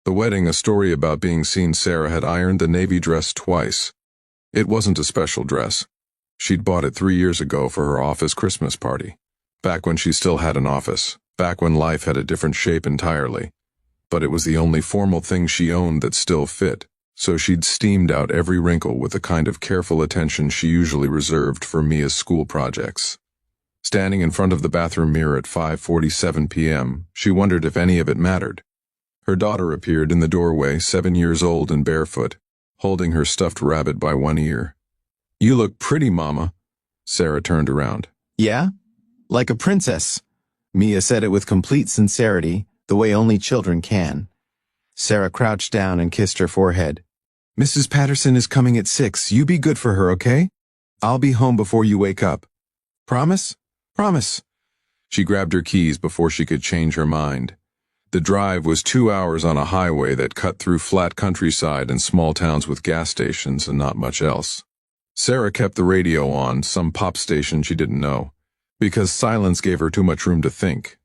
The wedding, a story about being seen. Sarah had ironed the navy dress twice. It wasn't a special dress. She'd bought it 3 years ago for her office Christmas party. Back when she still had an office. Back when life had a different shape entirely. But it was the only formal thing she owned that still fit, so she'd steamed out every wrinkle with the kind of careful attention she usually reserved for Mia's school projects. Standing in front of the bathroom mirror at 5:47 p.m., she wondered if any of it mattered. Her daughter appeared in the doorway, 7 years old and barefoot, holding her stuffed rabbit by one ear. "You look pretty, Mama." Sarah turned around. "Yeah? Like a princess." Mia said it with complete sincerity, the way only children can. Sarah crouched down and kissed her forehead. "Mrs. Patterson is coming at 6. You be good for her, okay? I'll be home before you wake up. Promise? Promise." She grabbed her keys before she could change her mind. The drive was 2 hours on a highway that cut through flat countryside and small towns with gas stations and not much else. Sarah kept the radio on, some pop station she didn't know, because silence gave her too much room to think.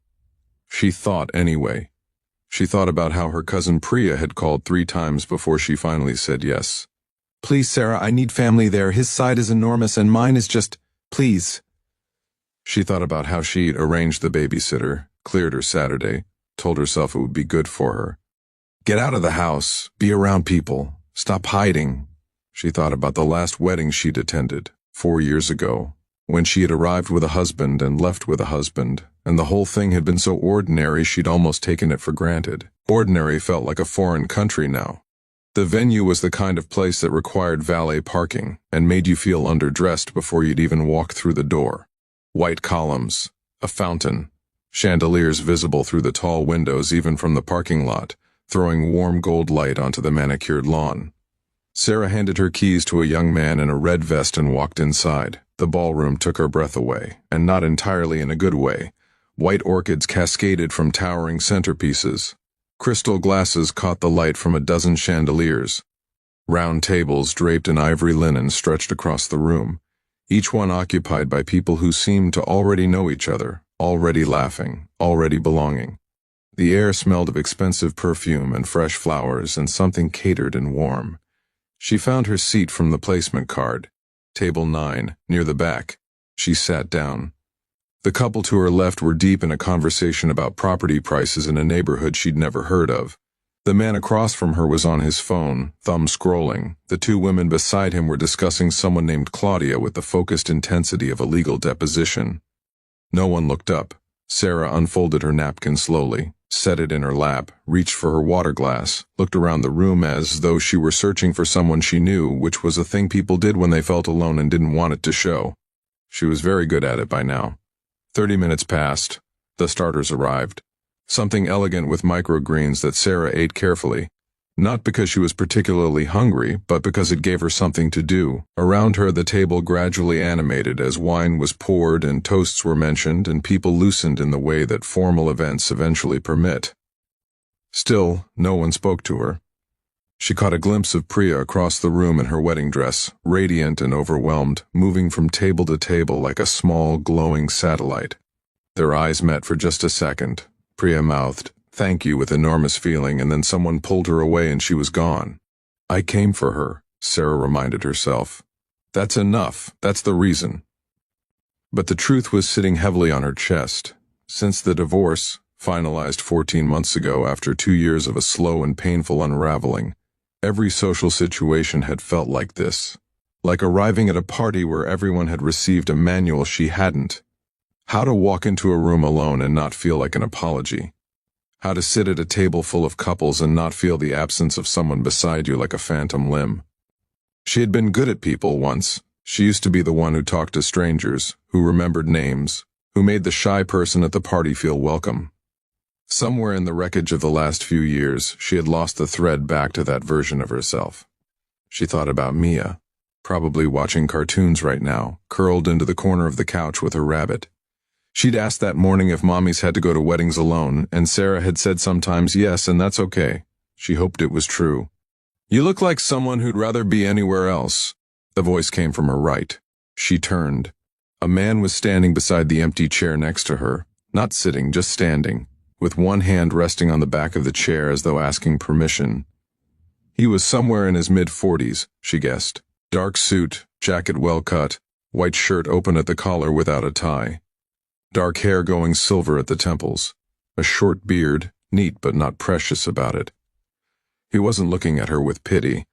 She thought anyway. She thought about how her cousin Priya had called 3 times before she finally said yes. "Please, Sarah, I need family there. His side is enormous and mine is just, please." She thought about how she'd arranged the babysitter, cleared her Saturday, told herself it would be good for her. Get out of the house, be around people, stop hiding. She thought about the last wedding she'd attended, 4 years ago, when she had arrived with a husband and left with a husband, and the whole thing had been so ordinary she'd almost taken it for granted. Ordinary felt like a foreign country now. The venue was the kind of place that required valet parking and made you feel underdressed before you'd even walk through the door. White columns, a fountain, chandeliers visible through the tall windows even from the parking lot, throwing warm gold light onto the manicured lawn. Sarah handed her keys to a young man in a red vest and walked inside. The ballroom took her breath away, and not entirely in a good way. White orchids cascaded from towering centerpieces. Crystal glasses caught the light from a dozen chandeliers. Round tables draped in ivory linen stretched across the room, each one occupied by people who seemed to already know each other, already laughing, already belonging. The air smelled of expensive perfume and fresh flowers and something catered and warm. She found her seat from the placement card, table 9, near the back. She sat down. The couple to her left were deep in a conversation about property prices in a neighborhood she'd never heard of. The man across from her was on his phone, thumb scrolling. The 2 women beside him were discussing someone named Claudia with the focused intensity of a legal deposition. No one looked up. Sarah unfolded her napkin slowly, set it in her lap, reached for her water glass, looked around the room as though she were searching for someone she knew, which was a thing people did when they felt alone and didn't want it to show. She was very good at it by now. 30 minutes passed. The starters arrived. Something elegant with microgreens that Sarah ate carefully. Not because she was particularly hungry, but because it gave her something to do. Around her the table gradually animated as wine was poured and toasts were mentioned and people loosened in the way that formal events eventually permit. Still, no one spoke to her. She caught a glimpse of Priya across the room in her wedding dress, radiant and overwhelmed, moving from table to table like a small, glowing satellite. Their eyes met for just a second. Priya mouthed, "Thank you," with enormous feeling, and then someone pulled her away and she was gone. "I came for her," Sarah reminded herself. "That's enough. That's the reason." But the truth was sitting heavily on her chest. Since the divorce, finalized 14 months ago after 2 years of a slow and painful unraveling, every social situation had felt like this. Like arriving at a party where everyone had received a manual she hadn't. How to walk into a room alone and not feel like an apology. How to sit at a table full of couples and not feel the absence of someone beside you like a phantom limb. She had been good at people once. She used to be the one who talked to strangers, who remembered names, who made the shy person at the party feel welcome. Somewhere in the wreckage of the last few years, she had lost the thread back to that version of herself. She thought about Mia, probably watching cartoons right now, curled into the corner of the couch with her rabbit. She'd asked that morning if mommies had to go to weddings alone, and Sarah had said sometimes yes, and that's okay. She hoped it was true. "You look like someone who'd rather be anywhere else." The voice came from her right. She turned. A man was standing beside the empty chair next to her, not sitting, just standing. with one hand resting on the back of the chair as though asking permission. He was somewhere in his mid-40s, she guessed. Dark suit, jacket well cut, white shirt open at the collar without a tie. Dark hair going silver at the temples. A short beard, neat but not precious about it. He wasn't looking at her with pity.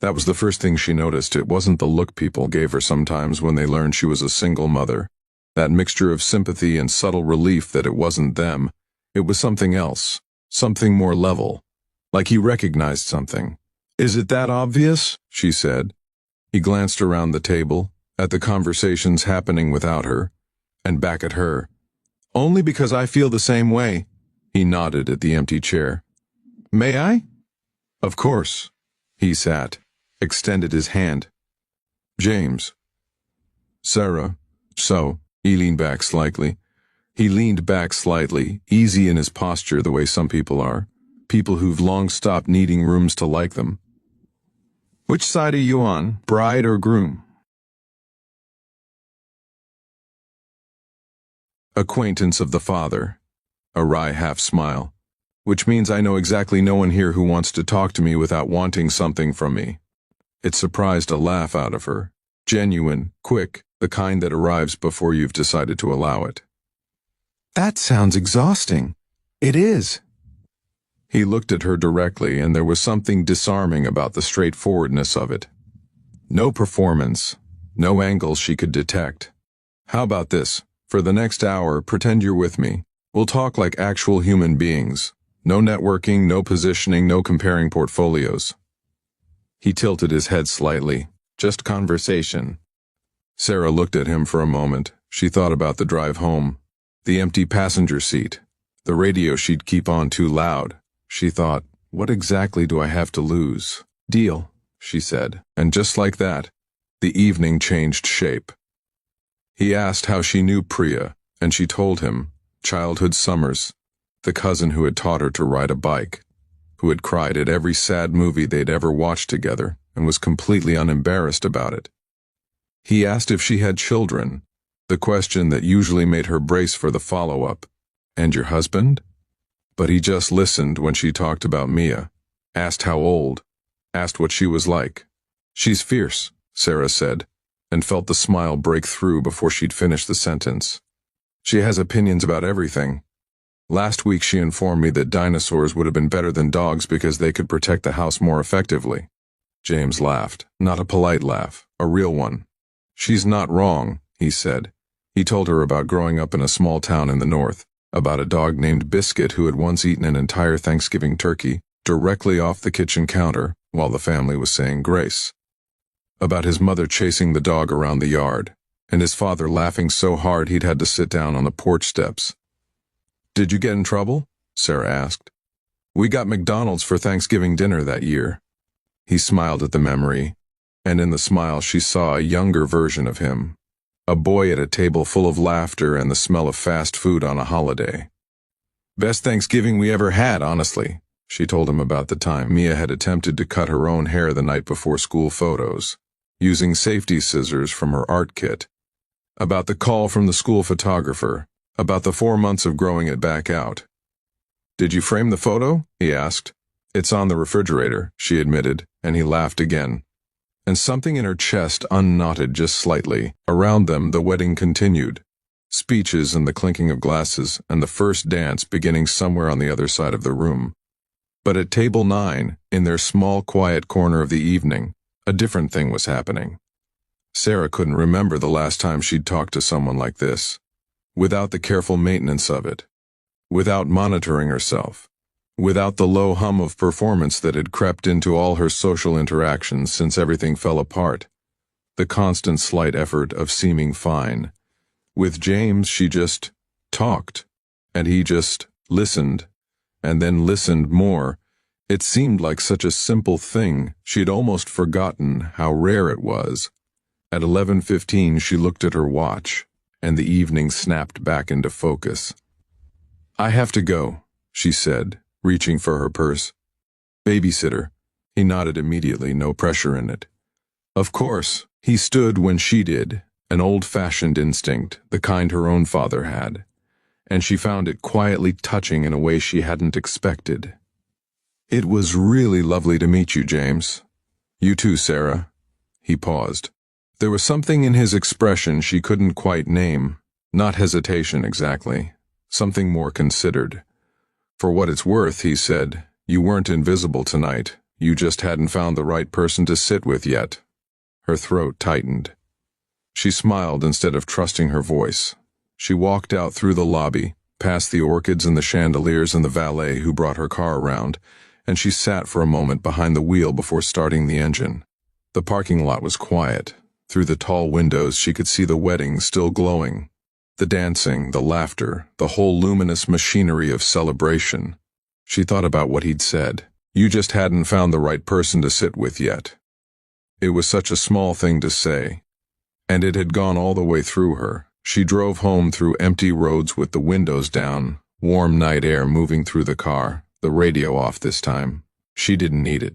That was the first thing she noticed. It wasn't the look people gave her sometimes when they learned she was a single mother. That mixture of sympathy and subtle relief that it wasn't them. It was something else, something more level. Like he recognized something. "Is it that obvious?" she said. He glanced around the table, at the conversations happening without her, and back at her. "Only because I feel the same way." He nodded at the empty chair. "May I?" "Of course." He sat, extended his hand. "James." "Sarah." "So." He leaned back slightly. He leaned back slightly, easy in his posture the way some people are. People who've long stopped needing rooms to like them. "Which side are you on, bride or groom?" Acquaintance of the father. A wry half-smile. "Which means I know exactly no one here who wants to talk to me without wanting something from me." It surprised a laugh out of her. Genuine, quick, the kind that arrives before you've decided to allow it. "That sounds exhausting." "It is." He looked at her directly, and there was something disarming about the straightforwardness of it. No performance, no angle she could detect. "How about this? For the next hour, pretend you're with me. We'll talk like actual human beings. No networking, no positioning, no comparing portfolios." He tilted his head slightly. "Just conversation." Sarah looked at him for a moment. She thought about the drive home. The empty passenger seat. The radio she'd keep on too loud. She thought, what exactly do I have to lose? "Deal," she said, and just like that, the evening changed shape. He asked how she knew Priya, and she told him, childhood summers, the cousin who had taught her to ride a bike, who had cried at every sad movie they'd ever watched together and was completely unembarrassed about it. He asked if she had children, the question that usually made her brace for the follow-up. "And your husband?" But he just listened when she talked about Mia, asked how old, asked what she was like. "She's fierce," Sarah said, and felt the smile break through before she'd finished the sentence. "She has opinions about everything. Last week she informed me that dinosaurs would have been better than dogs because they could protect the house more effectively." James laughed, not a polite laugh, a real one. "She's not wrong," he said. He told her about growing up in a small town in the north, about a dog named Biscuit who had once eaten an entire Thanksgiving turkey directly off the kitchen counter while the family was saying grace. About his mother chasing the dog around the yard, and his father laughing so hard he'd had to sit down on the porch steps. "Did you get in trouble?" Sarah asked. "We got McDonald's for Thanksgiving dinner that year." He smiled at the memory, and in the smile she saw a younger version of him. A boy at a table full of laughter and the smell of fast food on a holiday. "Best Thanksgiving we ever had, honestly." She told him about the time Mia had attempted to cut her own hair the night before school photos, using safety scissors from her art kit. About the call from the school photographer, about the 4 months of growing it back out. "Did you frame the photo?" he asked. "It's on the refrigerator," she admitted, and he laughed again. And something in her chest unknotted just slightly. Around them, the wedding continued. Speeches and the clinking of glasses, and the first dance beginning somewhere on the other side of the room. But at table 9, in their small, quiet corner of the evening, a different thing was happening. Sarah couldn't remember the last time she'd talked to someone like this, without the careful maintenance of it, without monitoring herself, without the low hum of performance that had crept into all her social interactions since everything fell apart, the constant slight effort of seeming fine. With James, she just talked, and he just listened, and then listened more. It seemed like such a simple thing, she'd almost forgotten how rare it was. At 11:15, she looked at her watch, and the evening snapped back into focus. "I have to go," she said, reaching for her purse. "Babysitter." He nodded immediately, no pressure in it. Of course, he stood when she did, an old-fashioned instinct, the kind her own father had. and she found it quietly touching in a way she hadn't expected. "It was really lovely to meet you, James." "You too, Sarah." He paused. There was something in his expression she couldn't quite name. Not hesitation exactly. Something more considered. "For what it's worth," he said, "you weren't invisible tonight. You just hadn't found the right person to sit with yet." Her throat tightened. She smiled instead of trusting her voice. She walked out through the lobby, past the orchids and the chandeliers and the valet who brought her car around, and she sat for a moment behind the wheel before starting the engine. The parking lot was quiet. Through the tall windows she could see the wedding still glowing. The dancing, the laughter, the whole luminous machinery of celebration. She thought about what he'd said. You just hadn't found the right person to sit with yet. It was such a small thing to say, and it had gone all the way through her. She drove home through empty roads with the windows down, warm night air moving through the car, the radio off this time. She didn't need it.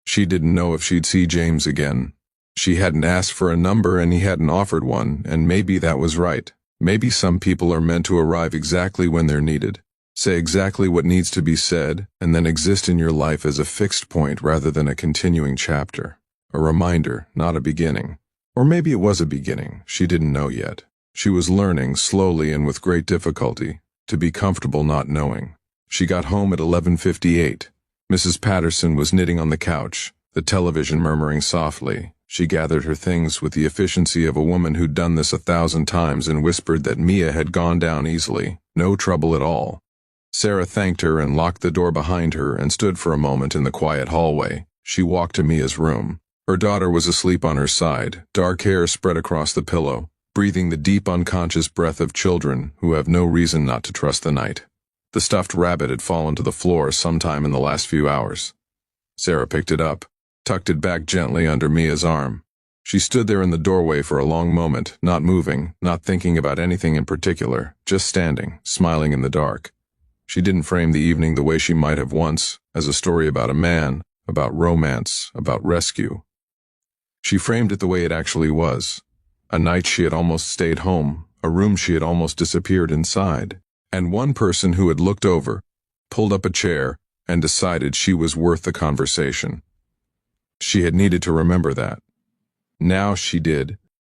She didn't know if she'd see James again. She hadn't asked for a number and he hadn't offered one, and maybe that was right. Maybe some people are meant to arrive exactly when they're needed, say exactly what needs to be said, and then exist in your life as a fixed point rather than a continuing chapter. A reminder, not a beginning. Or maybe it was a beginning, she didn't know yet. She was learning, slowly and with great difficulty, to be comfortable not knowing. She got home at 11:58. Mrs. Patterson was knitting on the couch, the television murmuring softly. She gathered her things with the efficiency of a woman who'd done this 1,000 times and whispered that Mia had gone down easily, no trouble at all. Sarah thanked her and locked the door behind her and stood for a moment in the quiet hallway. She walked to Mia's room. Her daughter was asleep on her side, dark hair spread across the pillow, breathing the deep unconscious breath of children who have no reason not to trust the night. The stuffed rabbit had fallen to the floor sometime in the last few hours. Sarah picked it up, tucked it back gently under Mia's arm. She stood there in the doorway for a long moment, not moving, not thinking about anything in particular, just standing, smiling in the dark. She didn't frame the evening the way she might have once, as a story about a man, about romance, about rescue. She framed it the way it actually was. A night she had almost stayed home, a room she had almost disappeared inside, and one person who had looked over, pulled up a chair, and decided she was worth the conversation. She had needed to remember that. Now she did,